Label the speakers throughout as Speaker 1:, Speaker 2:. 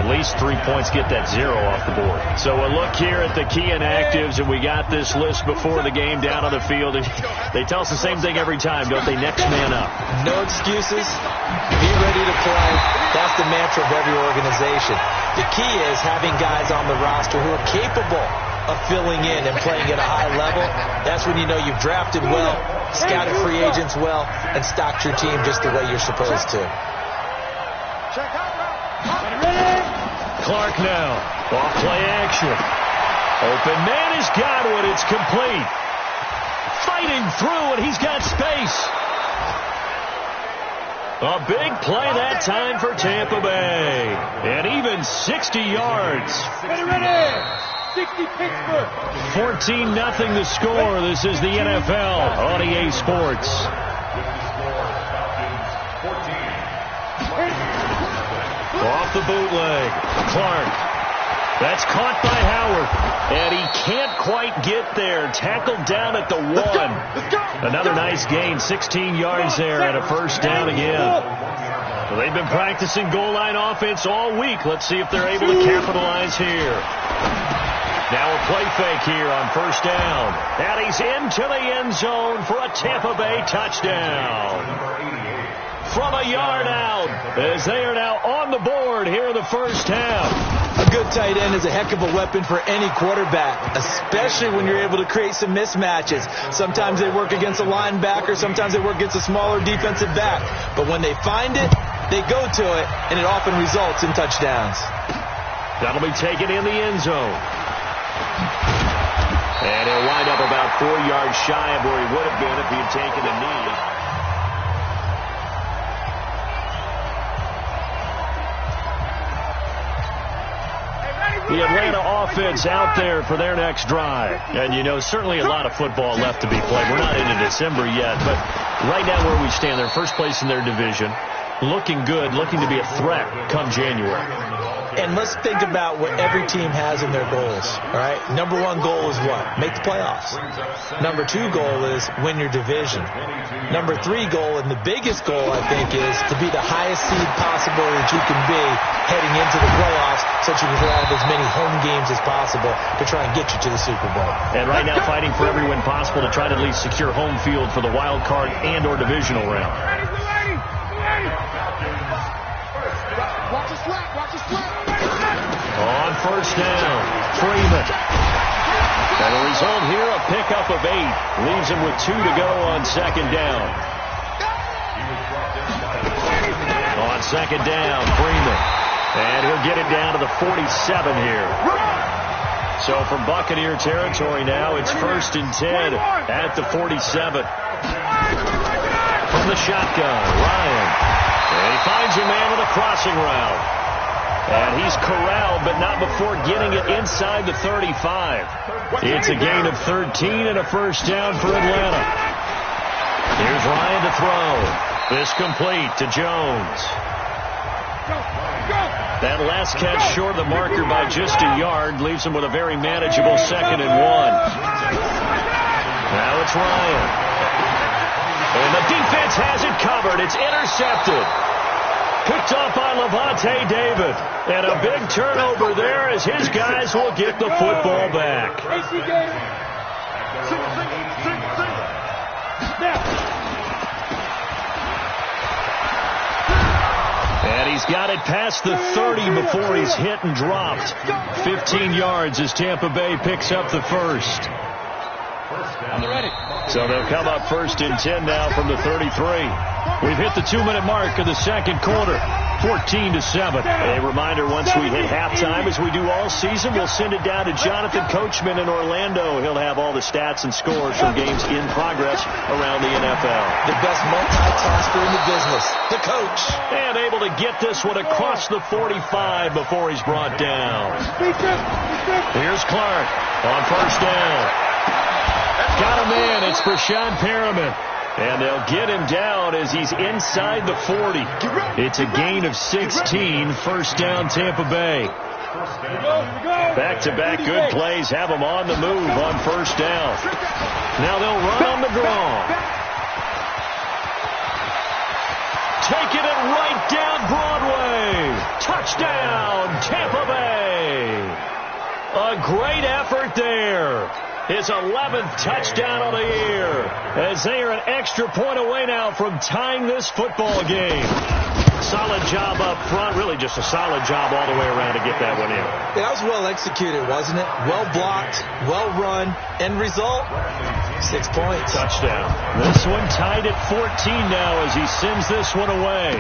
Speaker 1: At least 3 points, get that 0 off the board. So a look here at the key inactives, and we got this list before the game down on the field. And they tell us the same thing every time, don't they? Next man up.
Speaker 2: No excuses. Be ready to play. That's the mantra of every organization. The key is having guys on the roster who are capable of filling in and playing at a high level. That's when you know you've drafted well, scouted free agents well, and stocked your team just the way you're supposed to.
Speaker 1: Clark now. Off play action. Open man has got it. It's complete. Fighting through, and he's got space. A big play that time for Tampa Bay. And even 60 yards.
Speaker 3: Ready. 60 Pittsburgh.
Speaker 1: 14-0 the score. This is the NFL on EA Sports. Off the bootleg. Clark. That's caught by Howard. And he can't quite get there. Tackled down at the 1. Another nice gain. 16 yards there and a first down again. Well, they've been practicing goal line offense all week. Let's see if they're able to capitalize here. Now a play fake here on first down. And he's into the end zone for a Tampa Bay touchdown. From a yard out, as they are now on the board here in the first half.
Speaker 2: A good tight end is a heck of a weapon for any quarterback, especially when you're able to create some mismatches. Sometimes they work against a linebacker, sometimes they work against a smaller defensive back. But when they find it, they go to it, and it often results in touchdowns.
Speaker 1: That'll be taken in the end zone. And he'll wind up about 4 yards shy of where he would have been if he had taken a knee. The Atlanta offense out there for their next drive. And, you know, certainly a lot of football left to be played. We're not into December yet, but right now where we stand, they're first place in their division. Looking good, looking to be a threat come January.
Speaker 2: And let's think about what every team has in their goals, all right? Number 1 goal is what? Make the playoffs. Number 2 goal is win your division. Number 3 goal, and the biggest goal, I think, is to be the highest seed possible that you can be heading into the playoffs so that you can have as many home games as possible to try and get you to the Super Bowl.
Speaker 1: And right now fighting for every win possible to try to at least secure home field for the wild card and or divisional round.
Speaker 3: Watch the slap.
Speaker 1: On first down, Freeman. And the result here, a pickup of 8. Leaves him with 2 to go on second down. On second down, Freeman. And he'll get it down to the 47 here. So from Buccaneer territory now, it's 1st and 10 at the 47. From the shotgun, Ryan. And he finds a man with a crossing route. And he's corralled, but not before getting it inside the 35. It's a gain of 13 and a first down for Atlanta. Here's Ryan to throw. This complete to Jones. That last catch short of the marker by just a yard leaves him with a very manageable 2nd and 1. Now it's Ryan. And the defense has it covered. It's intercepted. Picked off by Levante David. And a big turnover there as his guys will get the football back. And he's got it past the 30 before he's hit and dropped. 15 yards as Tampa Bay picks up the first. So they'll come up 1st and 10 now from the 33. We've hit the 2-minute mark of the second quarter. 14-7. A reminder, once we hit halftime, as we do all season, we'll send it down to Jonathan Coachman in Orlando. He'll have all the stats and scores from games in progress around the NFL.
Speaker 2: The best multitasker in the business, the coach.
Speaker 1: And able to get this one across the 45 before he's brought down. Here's Clark on first down. Got him in. It's Brashad Perriman. And they'll get him down as he's inside the 40. It's a gain of 16. First down, Tampa Bay. Back-to-back good plays have them on the move on first down. Now they'll run on the draw. Taking it right down Broadway. Touchdown, Tampa A great effort there. His 11th touchdown on the year, as they are an extra point away now from tying this football game. Solid job up front, really just a solid job all the way around to get that one in.
Speaker 2: Yeah, that was well executed, wasn't it? Well blocked, well run, end result, 6 points.
Speaker 1: Touchdown. This one tied at 14 now as he sends this one away.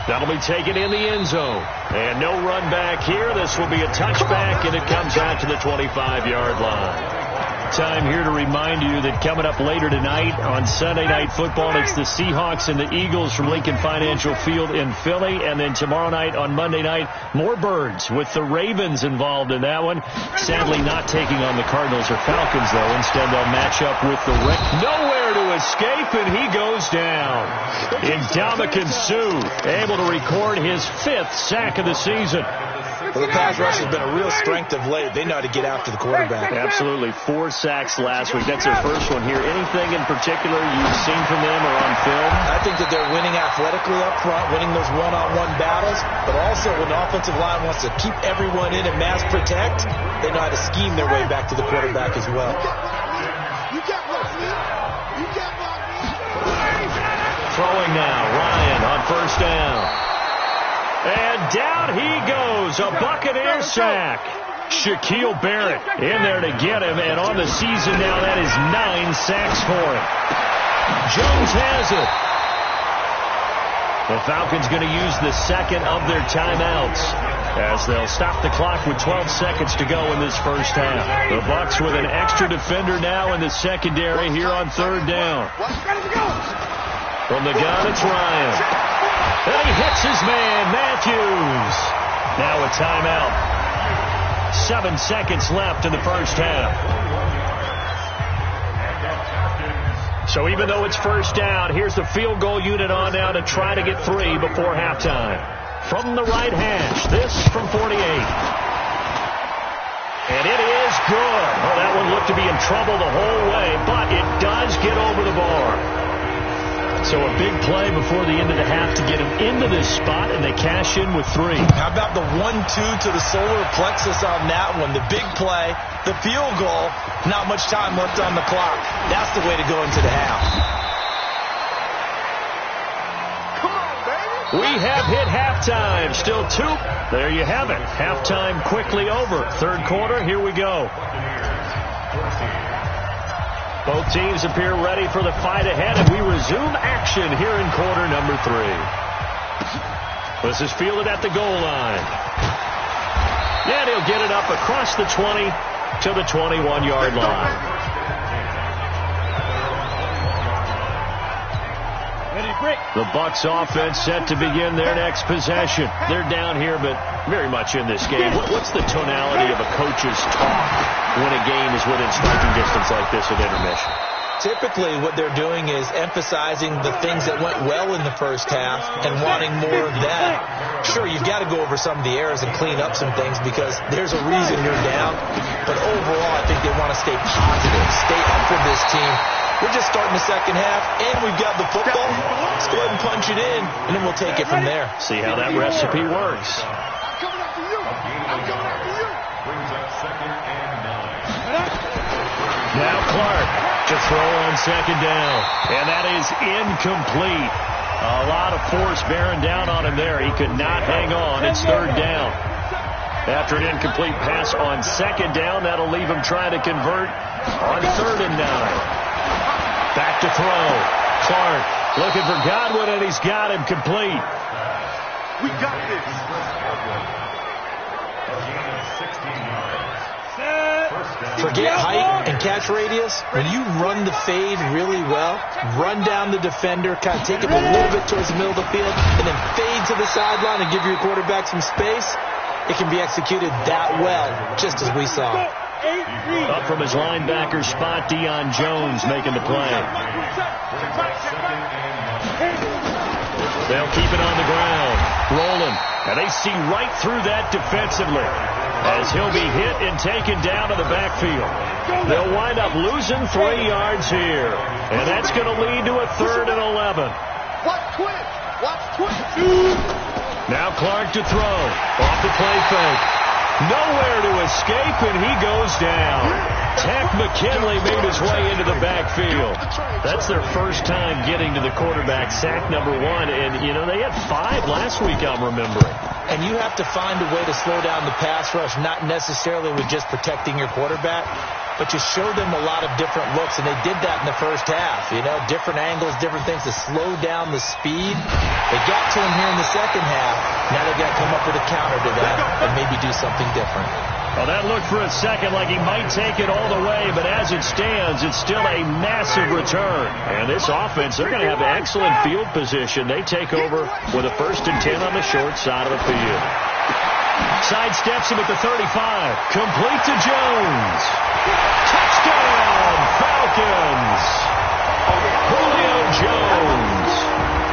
Speaker 1: That'll be taken in the end zone. And no run back here. This will be a touchback, and it comes out to the 25-yard line. Time here to remind you that coming up later tonight on Sunday Night Football, it's the Seahawks and the Eagles from Lincoln Financial Field in Philly. And then tomorrow night on Monday night, more Birds with the Ravens involved in that one. Sadly not taking on the Cardinals or Falcons, though. Instead, they'll match up with the Nowhere to escape, and he goes down. Ndamukong Suh able to record his 5th sack of the season.
Speaker 2: Well, the pass rush has been a real strength of late. They know how to get after the quarterback.
Speaker 1: Absolutely. 4 sacks last week. That's their first one here. Anything in particular you've seen from them or on film?
Speaker 2: I think that they're winning athletically up front, winning those one-on-one battles, but also when the offensive line wants to keep everyone in and mass protect, they know how to scheme their way back to the quarterback as well.
Speaker 1: Throwing now. Ryan on first down. And down he goes, a Buccaneer sack. Shaquille Barrett in there to get him, and on the season now, that is 9 sacks for him. Jones has it. The Falcons going to use the second of their timeouts as they'll stop the clock with 12 seconds to go in this first half. The Bucs with an extra defender now in the secondary here on third down. From the gun, it's Ryan. And he hits his man, Matthews. Now a timeout. 7 seconds left in the first half. So even though it's first down, here's the field goal unit on now to try to get 3 before halftime. From the right hash, this from 48. And it is good. Oh, that one looked to be in trouble the whole way, but it does get over the bar. So a big play before the end of the half to get him into this spot, and they cash in with 3.
Speaker 2: How about the 1-2 to the solar plexus on that one? The big play, the field goal, not much time left on the clock. That's the way to go into the half.
Speaker 3: Come on, baby.
Speaker 1: We have hit halftime. Still 2. There you have it. Halftime quickly over. Third quarter, here we go. Both teams appear ready for the fight ahead, and we resume action here in quarter number 3. This is fielded at the goal line. And he'll get it up across the 20 to the 21-yard line. The Bucs offense set to begin their next possession. They're down here, but very much in this game. What's the tonality of a coach's talk when a game is within striking distance like this at intermission?
Speaker 2: Typically, what they're doing is emphasizing the things that went well in the first half and wanting more of that. Sure, you've got to go over some of the errors and clean up some things because there's a reason you're down. But overall, I think they want to stay positive, stay up for this team. We're just starting the second half, and we've got the football. Let's go ahead and punch it in, and then we'll take it from there.
Speaker 1: See how that recipe works. Now Clark to throw on second down, and that is incomplete. A lot of force bearing down on him there. He could not hang on. It's third down. After an incomplete pass on second down, that'll leave him trying to convert on 3rd and 9. Back to throw. Clark looking for Godwin, and he's got him complete.
Speaker 3: We got this.
Speaker 2: Forget height and catch radius. When you run the fade really well, run down the defender, kind of take him a little bit towards the middle of the field, and then fade to the sideline and give your quarterback some space, it can be executed that well, just as we saw.
Speaker 1: Up from his linebacker spot, Deion Jones making the play. They'll keep it on the ground. Rolling. And they see right through that defensively as he'll be hit and taken down to the backfield. They'll wind up losing 3 yards here. And that's going to lead to a 3rd and 11.
Speaker 3: Watch twitch.
Speaker 1: Now Clark to throw. Off the play fake. Nowhere to escape, and he goes down. Tack McKinley made his way into the backfield. That's their first time getting to the quarterback, sack number 1. And, you know, they had 5 last week, I'm remembering.
Speaker 2: And you have to find a way to slow down the pass rush, not necessarily with just protecting your quarterback, but you show them a lot of different looks, and they did that in the first half. You know, different angles, different things to slow down the speed. They got to him here in the second half. Now they've got to come up with a counter to that and maybe do something different.
Speaker 1: Well, that looked for a second like he might take it all the way, but as it stands, it's still a massive return. And this offense, they're going to have excellent field position. They take over with a 1st and 10 on the short side of the field. Sidesteps him at the 35. Complete to Jones. Touchdown, Falcons. Julio Jones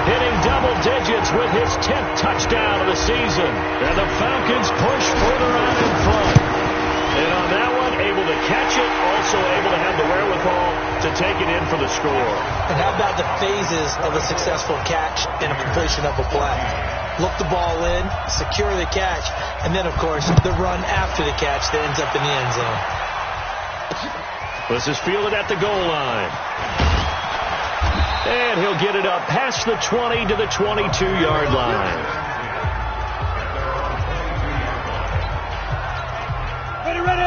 Speaker 1: hitting double digits with his 10th touchdown of the season. And the Falcons push further out in front. And on that one, able to catch it, also able to have the wherewithal to take it in for the score.
Speaker 2: And how about the phases of a successful catch and a completion of a play? Look the ball in, secure the catch, and then, of course, the run after the catch that ends up in the end zone.
Speaker 1: This is fielded at the goal line. And he'll get it up past the 20 to the 22-yard line.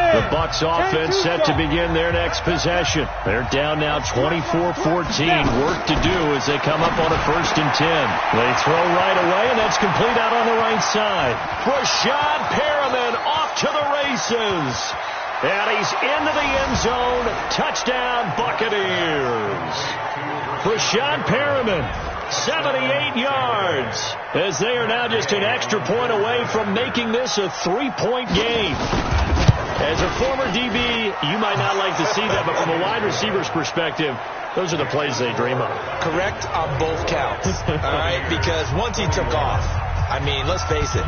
Speaker 1: The Bucs offense set to begin their next possession. They're down now 24-14. Work to do as they come up on a 1st and 10. They throw right away, and that's complete out on the right side. Rashad Perriman off to the races. And he's into the end zone. Touchdown, Buccaneers. Rashad Perriman, 78 yards, as they are now just an extra point away from making this a 3-point game. As a former DB, you might not like to see that, but from a wide receiver's perspective, those are the plays they dream of.
Speaker 2: Correct on both counts, all right? Because once he took off, I mean, let's face it,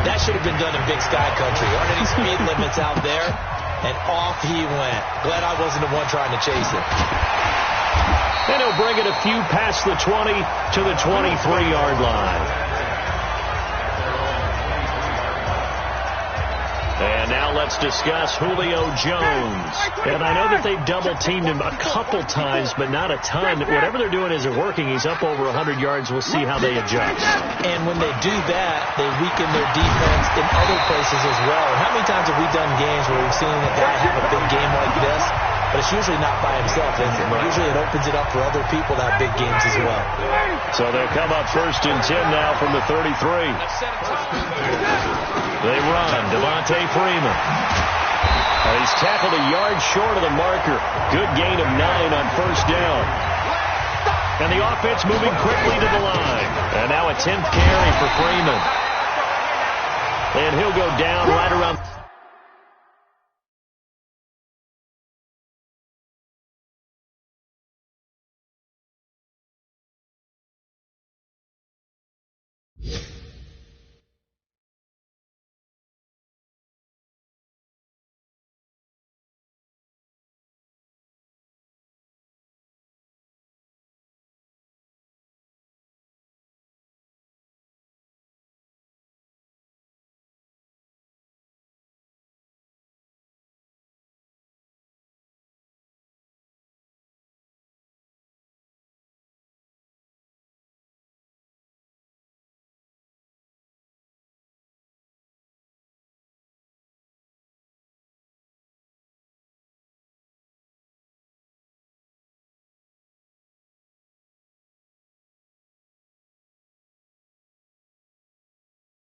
Speaker 2: that should have been done in Big Sky Country. Aren't any speed limits out there? And off he went. Glad I wasn't the one trying to chase it.
Speaker 1: And he'll bring it a few past the 20 to the 23-yard line. And now let's discuss Julio Jones. And I know that they've double-teamed him a couple times, but not a ton. Whatever they're doing isn't working. He's up over 100 yards. We'll see how they adjust.
Speaker 2: And when they do that, they weaken their defense in other places as well. How many times have we done games where we've seen a guy have a big game like this? But it's usually not by himself, is it? Usually it opens it up for other people to have big games as well.
Speaker 1: So they'll come up 1st and 10 now from the 33. They run. Devontae Freeman. He's tackled a yard short of the marker. Good gain of 9 on 1st down. And the offense moving quickly to the line. And now a 10th carry for Freeman. And he'll go down right around...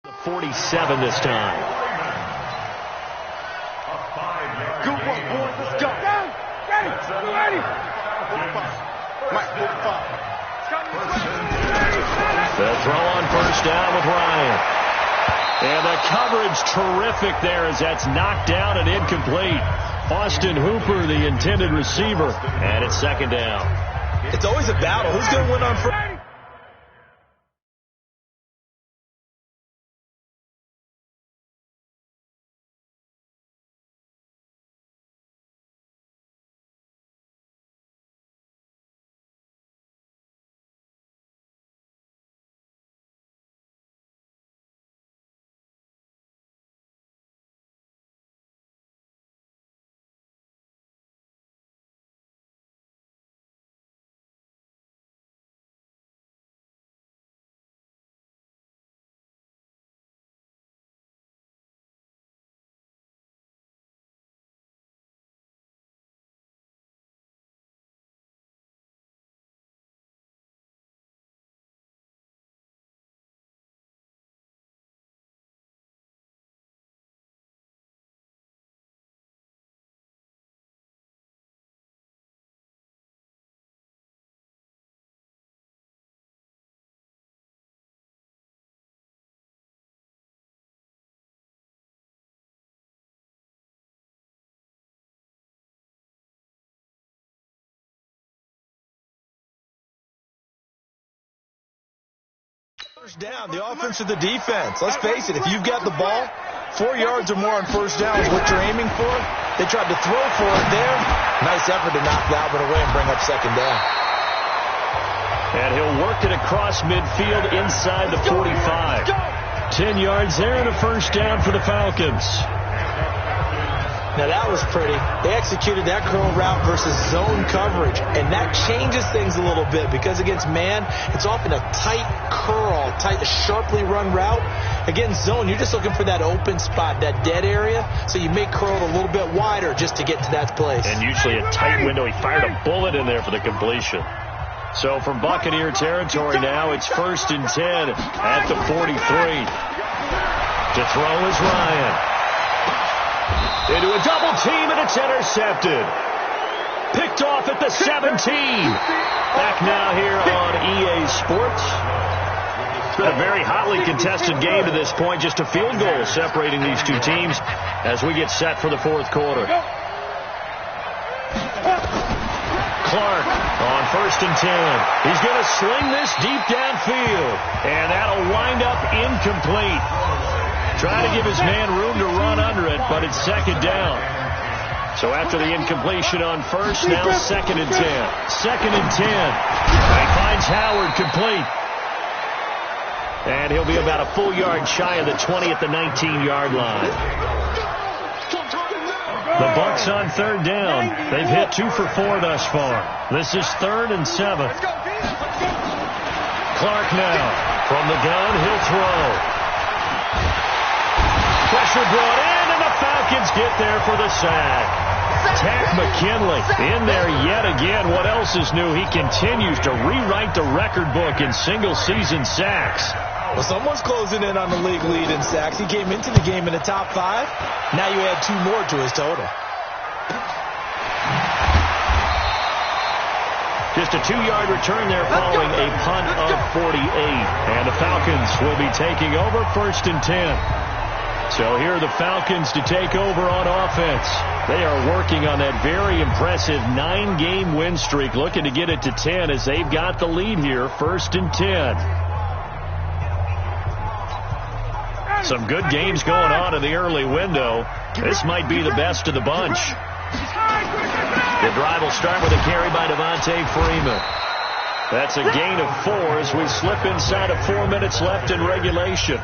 Speaker 1: The 47 this time.
Speaker 3: Good work, boys. Let's go. Ready. Mike, 45.
Speaker 1: They'll throw on 1st down with Ryan. And the coverage terrific there as that's knocked down and incomplete. Austin Hooper, the intended receiver, and it's 2nd down.
Speaker 2: It's always a battle. Who's going to win on first? First down, the offense or the defense. Let's face it, if you've got the ball, 4 yards or more on first down is what you're aiming for. They tried to throw for it there. Nice effort to knock that one away and bring up second down.
Speaker 1: And he'll work it across midfield inside the 45. 10 yards there and a first down for the Falcons.
Speaker 2: Now that was pretty. They executed that curl route versus zone coverage, and that changes things a little bit because against man, it's often a tight curl, sharply run route. Against zone, you're just looking for that open spot, that dead area, so you may curl it a little bit wider just to get to that place.
Speaker 1: And usually a tight window. He fired a bullet in there for the completion. So from Buccaneer territory now, it's 1st and 10 at the 43. To throw is Ryan. Into a double team, and it's intercepted. Picked off at the 17. Back now here on EA Sports. It's been a very hotly contested game to this point. Just a field goal separating these two teams as we get set for the fourth quarter. Clark on 1st and 10. He's going to sling this deep downfield, and that'll wind up incomplete. Trying to give his man room to run under it, but it's second down. So after the incompletion on first, now 2nd and 10. 2nd and 10. And he finds Howard complete. And he'll be about a full yard shy of the 20 at the 19-yard line. The Bucs on 3rd down. They've hit 2 for 4 thus far. This is 3rd and 7. Clark now. From the gun, he'll throw. Pressure brought in, and the Falcons get there for the sack. Tack McKinley in there yet again. What else is new? He continues to rewrite the record book in single-season sacks.
Speaker 2: Well, someone's closing in on the league lead in sacks. He came into the game in the top 5. Now you add 2 more to his total.
Speaker 1: Just a 2-yard return there following a punt of 48. And the Falcons will be taking over 1st and 10. So here are the Falcons to take over on offense. They are working on that very impressive 9-game win streak, looking to get it to 10 as they've got the lead here, 1st and 10. Some good games going on in the early window. This might be the best of the bunch. The drive will start with a carry by Devontae Freeman. That's a gain of 4 as we slip inside of 4 minutes left in regulation.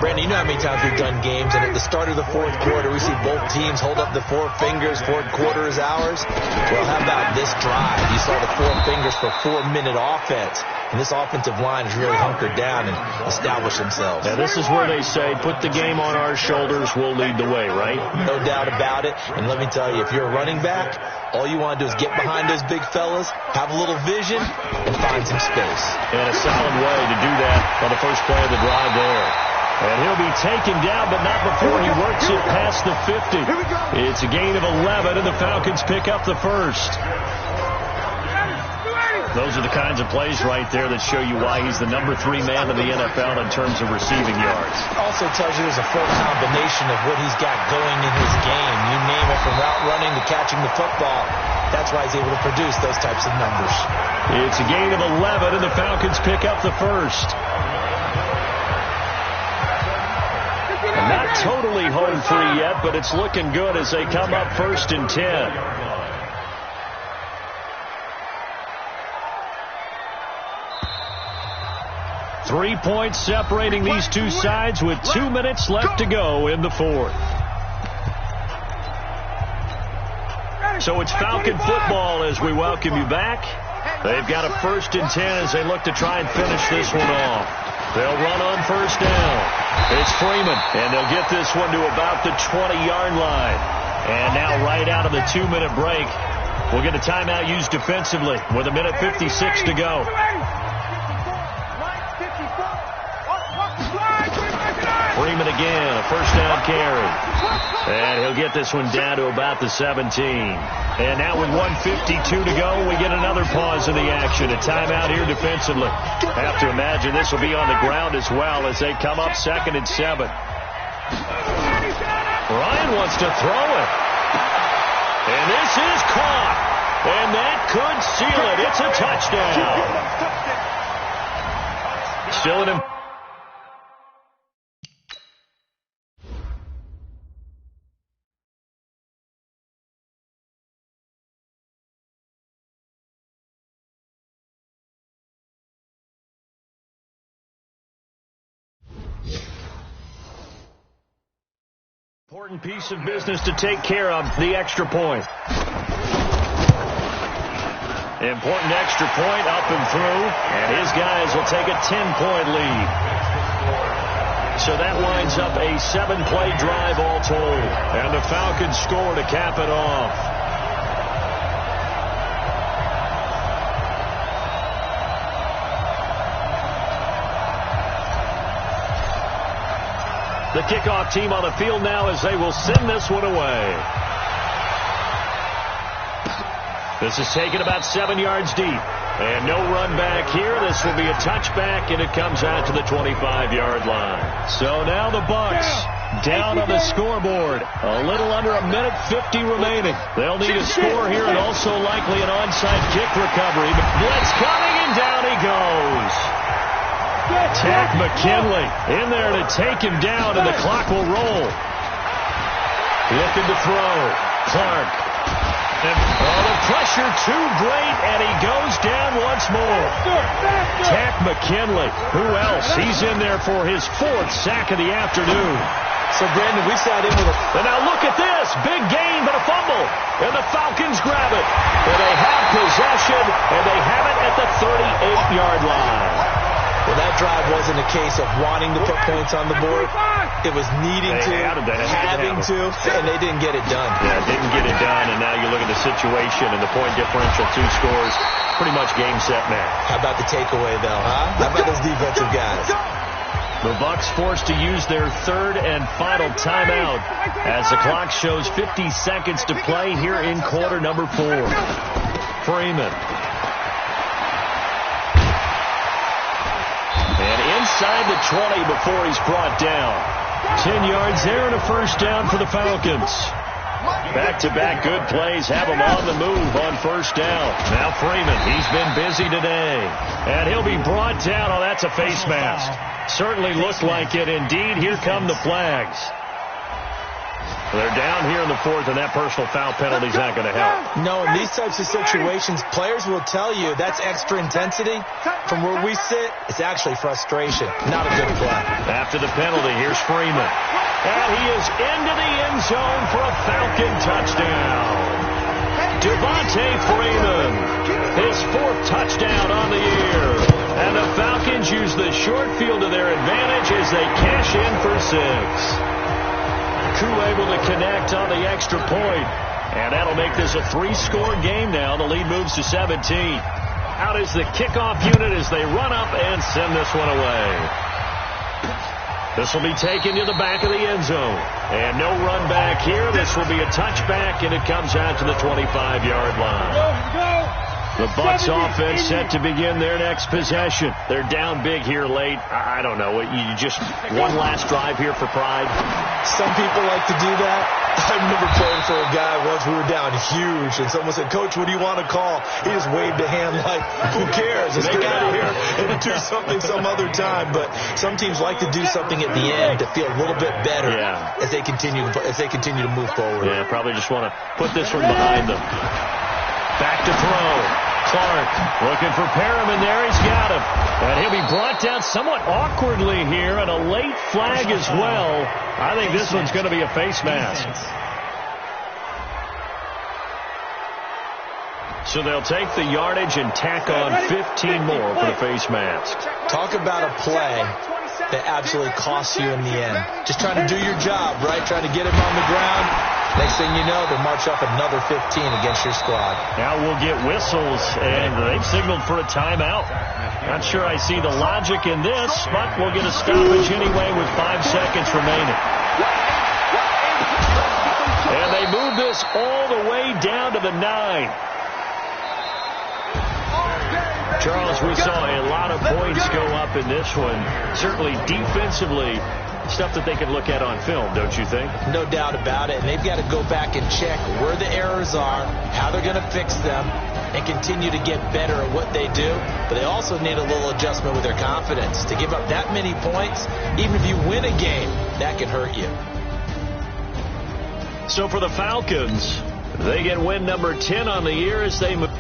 Speaker 2: Brandon, you know how many times we've done games, and at the start of the fourth quarter, we see both teams hold up the 4 fingers, fourth quarter is ours. Well, how about this drive? You saw the 4 fingers for 4-minute offense, and this offensive line has really hunkered down and established themselves.
Speaker 1: Now, this is where they say, put the game on our shoulders, we'll lead the way, right?
Speaker 2: No doubt about it, and let me tell you, if you're a running back, all you want to do is get behind those big fellas, have a little vision, and find some space.
Speaker 1: And a solid way to do that on the first play of the drive there. And he'll be taken down, but not before he works it past the 50. It's a gain of 11, and the Falcons pick up the first. Those are the kinds of plays right there that show you why he's the number 3 man in the NFL in terms of receiving yards.
Speaker 2: Also tells you there's a full combination of what he's got going in his game. You name it, from route running to catching the football. That's why he's able to produce those types of numbers.
Speaker 1: It's a gain of 11, and the Falcons pick up the first. Not totally home free yet, but it's looking good as they come up 1st and 10. Three points separating these two sides with 2 minutes left to go in the fourth. So it's Falcon football as we welcome you back. They've got a 1st and 10 as they look to try and finish this one off. They'll run on first down. It's Freeman, and they'll get this one to about the 20-yard line. And now right out of the 2-minute break, we'll get a timeout used defensively with 1:56 to go. Freeman again, a first down carry. And he'll get this one down to about the 17. And now with 1:52 to go, we get another pause in the action. A timeout here defensively. Have to imagine this will be on the ground as well as they come up 2nd and 7. Ryan wants to throw it. And this is caught. And that could seal it. It's a touchdown. Still an important piece of business to take care of, the extra point. Important extra point up and through, and his guys will take a 10-point lead. So that winds up a 7-play drive all told, and the Falcons score to cap it off. The kickoff team on the field now as they will send this one away. This is taken about 7 yards deep. And no run back here. This will be a touchback, and it comes out to the 25-yard line. So now the Bucs down on the scoreboard. A little under a minute 50 remaining. They'll need a score here and also likely an onside kick recovery. Blitz coming, and down he goes. Tack McKinley in there to take him down, and the clock will roll. Looking to throw. Clark. And the pressure too great, and he goes down once more. Tack McKinley. Who else? He's in there for his 4th sack of the afternoon.
Speaker 2: So, Brandon, we sat in with a...
Speaker 1: And now look at this. Big gain, but a fumble. And the Falcons grab it. And they have possession, and they have it at the 38-yard line.
Speaker 2: Well, that drive wasn't a case of wanting to put points on the board. It was needing to, having to, and they didn't get it done.
Speaker 1: Yeah, didn't get it done, and now you look at the situation and the point differential, 2 scores, pretty much game, set, match.
Speaker 2: How about the takeaway, though, huh? How about those defensive guys?
Speaker 1: The Bucs forced to use their 3rd and final timeout as the clock shows 50 seconds to play here in quarter number 4. Freeman. And inside the 20 before he's brought down. 10 yards there and a first down for the Falcons. Back-to-back good plays have him on the move on first down. Now Freeman, he's been busy today. And he'll be brought down. Oh, that's a face mask. Certainly looked like it. Indeed, here come the flags. They're down here in the 4th, and that personal foul penalty is not going to help.
Speaker 2: No, in these types of situations, players will tell you that's extra intensity. From where we sit, it's actually frustration. Not a good play.
Speaker 1: After the penalty, here's Freeman. And he is into the end zone for a Falcon touchdown. Devontae Freeman, his 4th touchdown on the year. And the Falcons use the short field to their advantage as they cash in for 6. Koo able to connect on the extra point. And that'll make this a 3-score game now. The lead moves to 17. Out is the kickoff unit as they run up and send this one away. This will be taken to the back of the end zone. And no run back here. This will be a touchback, and it comes out to the 25-yard line. The Bucs offense set to begin their next possession. They're down big here late. I don't know. You just one last drive here for pride.
Speaker 2: Some people like to do that. I remember playing for a guy once. We were down huge, and someone said, "Coach, what do you want to call?" He just waved a hand like, "Who cares? Let's get out of here and do something some other time." But some teams like to do something at the end to feel a little bit better as they continue to move forward.
Speaker 1: Yeah, probably just want to put this one behind them. Back to throw. Clark looking for Perriman there. He's got him. And he'll be brought down somewhat awkwardly here, and a late flag as well. I think this one's going to be a face mask. So they'll take the yardage and tack on 15 more for the face mask.
Speaker 2: Talk about a play that absolutely costs you in the end. Just trying to do your job, right? Trying to get him on the ground. Next thing you know, they'll march up another 15 against your squad.
Speaker 1: Now we'll get whistles, and they've signaled for a timeout. Not sure I see the logic in this, but we'll get a stoppage anyway with 5 seconds remaining. And they move this all the way down to the 9. Charles, we saw a lot of points go up in this one. Certainly defensively, stuff that they can look at on film, don't you think?
Speaker 2: No doubt about it. And they've got to go back and check where the errors are, how they're going to fix them, and continue to get better at what they do. But they also need a little adjustment with their confidence. To give up that many points, even if you win a game, that can hurt you.
Speaker 1: So for the Falcons, they get win number 10 on the year as they move.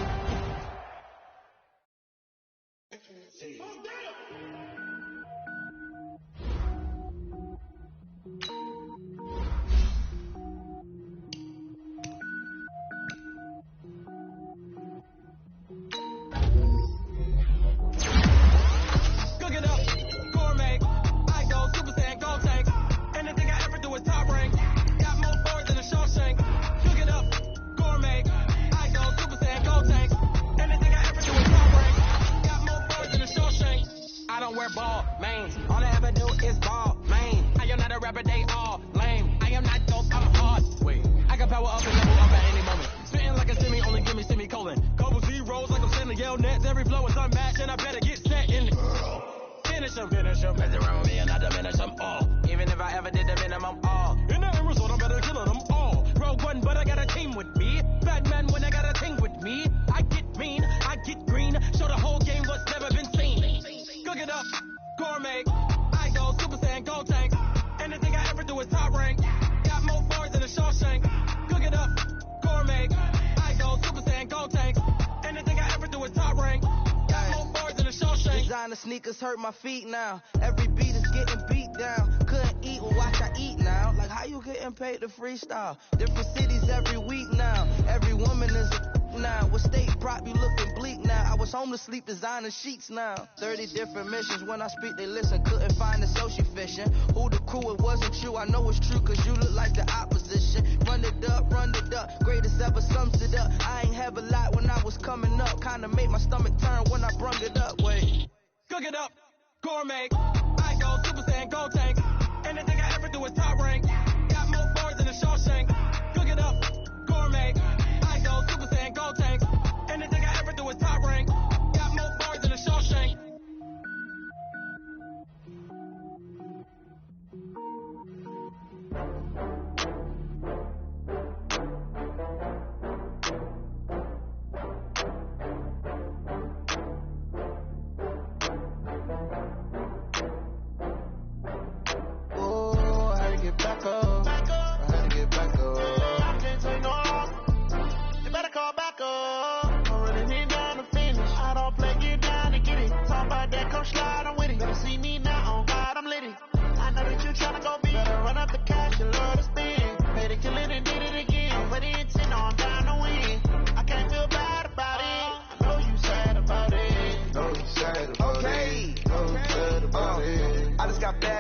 Speaker 4: Sneakers hurt my feet now. Every beat is getting beat down. Couldn't eat, well watch I eat now. Like how you getting paid to freestyle? Different cities every week now. Every woman is a now. What state prop you looking bleak now? I was home to sleep designing sheets now. 30 different missions. When I speak they listen. Couldn't find the social fishing. Who the crew? It wasn't you. I know it's true cause you look like the opposition. Run it up, run it up. Greatest ever sums it up. I ain't have a lot when I was coming up. Kinda made my stomach turn when I brung it up. Wait. Cook it up, gourmet, I go Super Saiyan, Gold Tank. Anything I ever do is top rank. Got more bars than a Shawshank. Cook it up, gourmet, I go Super Saiyan, Gold Tank. Anything I ever do is top rank. Got more bars than a Shawshank.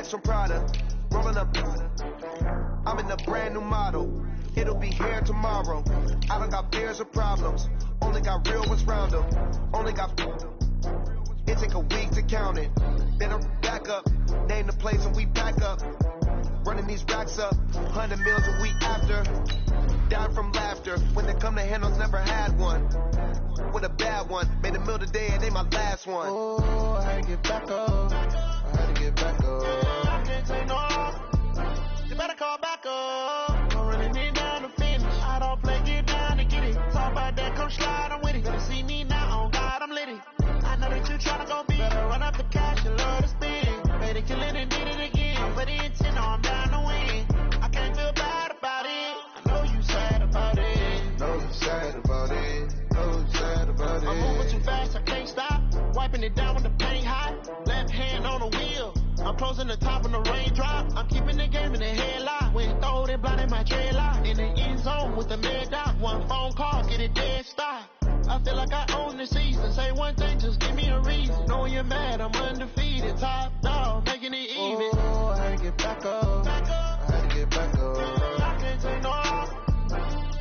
Speaker 4: From Prada, rolling up. I'm in a brand new model. It'll be here tomorrow. I don't got fears or problems. Only got real ones round them. Only got. It take a week to count it. Better back up. Name the place and we pack up. Running these racks up. 100 meals a week after. Down from laughter. When they come to handles, never had one. With a bad one. Made a meal today and they my last one. Oh, I had to get back up. I had to get back up. Say no, you better call back up. Don't really need down to finish. I don't play, get down to get it. Talk about that, come slide, I'm with it. Better see me now, on God, I'm litty. I know that you tryna go be. Better run up the cash, you love to spin. Better kill it and did it again. But the intent, no, I'm down to win. I can't feel bad about it. I know you sad about it. Know you sad about it. Know you sad about it. I'm moving too fast, I can't stop. Wiping it down when the paint hot. Left hand on the wheel. I'm closing the top when the raindrop. I'm keeping the game in the headlock. When throw it blind in my dreadlock. In the end zone with the mid dot. One phone call, get it dead stop. I feel like I own the season. Say one thing, just give me a reason. Knowing you're mad, I'm undefeated. Top dog, making it even. Oh, I had to get back up. I had to get back up. I can't say no.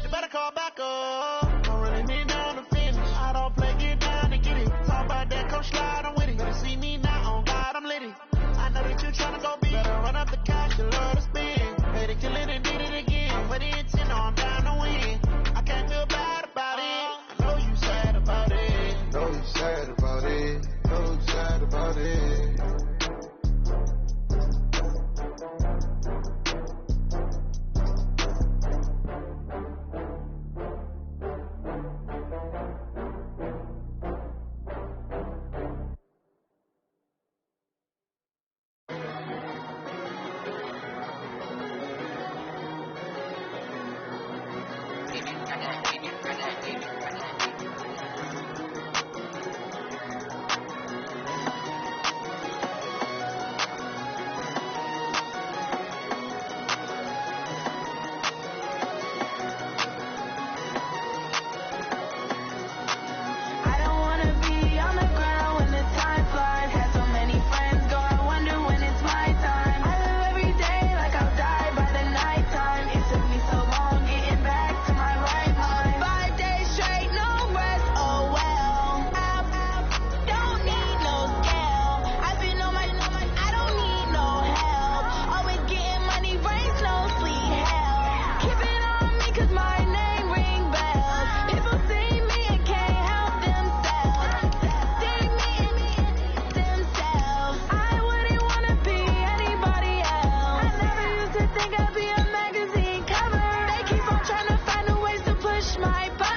Speaker 4: You better call back up. Don't really need down to finish. I don't play, get down to get it. Talk about that, come slide, I'm with it. Better see me now, on God, I'm litty. I know that you tryna go be. Better run up the cash, you love to spin. Hey, to kill it and did it again. But the intent, no, I'm down to win. I can't feel bad about it. I know you sad about it. Know you sad about it. Know you sad about it.
Speaker 5: my body.